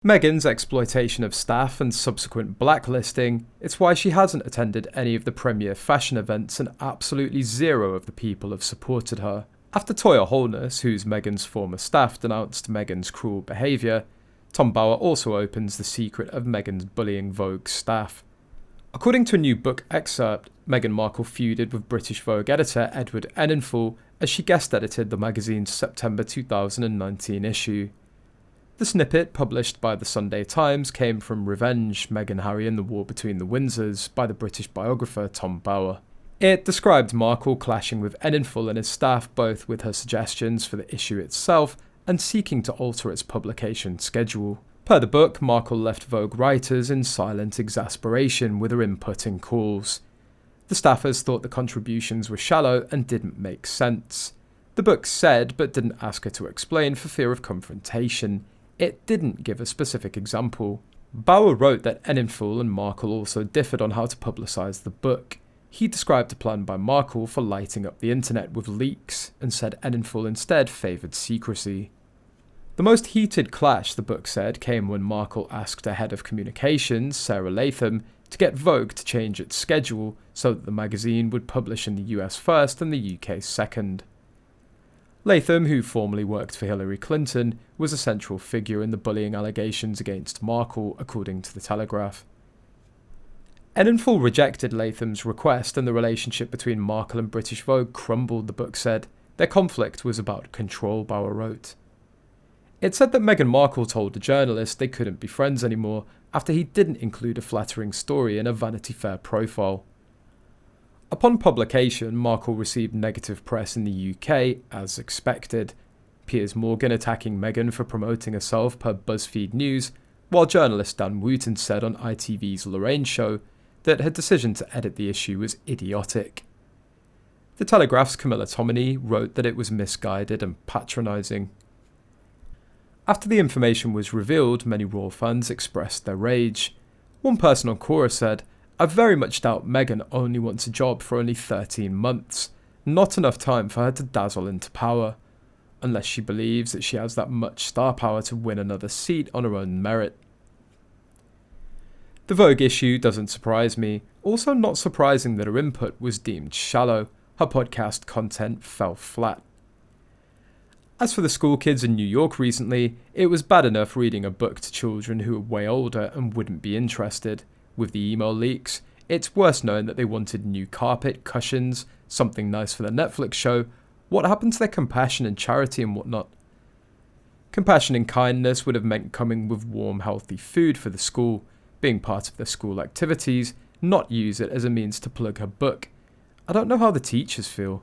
Meghan's exploitation of staff and subsequent blacklisting, it's why she hasn't attended any of the premier fashion events and absolutely zero of the people have supported her. After Toya Holness, who's Meghan's former staff, denounced Meghan's cruel behaviour, Tom Bower also opens the secret of Meghan's bullying Vogue staff. According to a new book excerpt, Meghan Markle feuded with British Vogue editor Edward Enninful as she guest edited the magazine's September 2019 issue. The snippet, published by the Sunday Times, came from Revenge, Meghan, Harry and the War Between the Windsors by the British biographer Tom Bower. It described Markle clashing with Enninful and his staff both with her suggestions for the issue itself and seeking to alter its publication schedule. Per the book, Markle left Vogue writers in silent exasperation with her input in calls. The staffers thought the contributions were shallow and didn't make sense. The book said, but didn't ask her to explain for fear of confrontation. It didn't give a specific example. Bower wrote that Enninful and Markle also differed on how to publicise the book. He described a plan by Markle for lighting up the internet with leaks, and said Enninful instead favoured secrecy. The most heated clash, the book said, came when Markle asked her head of communications, Sarah Latham, to get Vogue to change its schedule so that the magazine would publish in the US first and the UK second. Latham, who formerly worked for Hillary Clinton, was a central figure in the bullying allegations against Markle, according to The Telegraph. Enninful rejected Latham's request and the relationship between Markle and British Vogue crumbled, the book said. Their conflict was about control, Bower wrote. It said that Meghan Markle told a journalist they couldn't be friends anymore after he didn't include a flattering story in a Vanity Fair profile. Upon publication, Markle received negative press in the UK, as expected. Piers Morgan attacking Meghan for promoting herself per BuzzFeed News, while journalist Dan Wooten said on ITV's Lorraine show that her decision to edit the issue was idiotic. The Telegraph's Camilla wrote that it was misguided and patronising. After the information was revealed, many royal fans expressed their rage. One person on Quora said, "I very much doubt Meghan only wants a job for only 13 months. Not enough time for her to dazzle into power. Unless she believes that she has that much star power to win another seat on her own merit." The Vogue issue doesn't surprise me. Also not surprising that her input was deemed shallow. Her podcast content fell flat. As for the school kids in New York recently, it was bad enough reading a book to children who are way older and wouldn't be interested. With the email leaks, it's worse known that they wanted new carpet, cushions, something nice for the Netflix show. What happened to their compassion and charity and whatnot? Compassion and kindness would have meant coming with warm, healthy food for the school, being part of their school activities, not use it as a means to plug her book. I don't know how the teachers feel.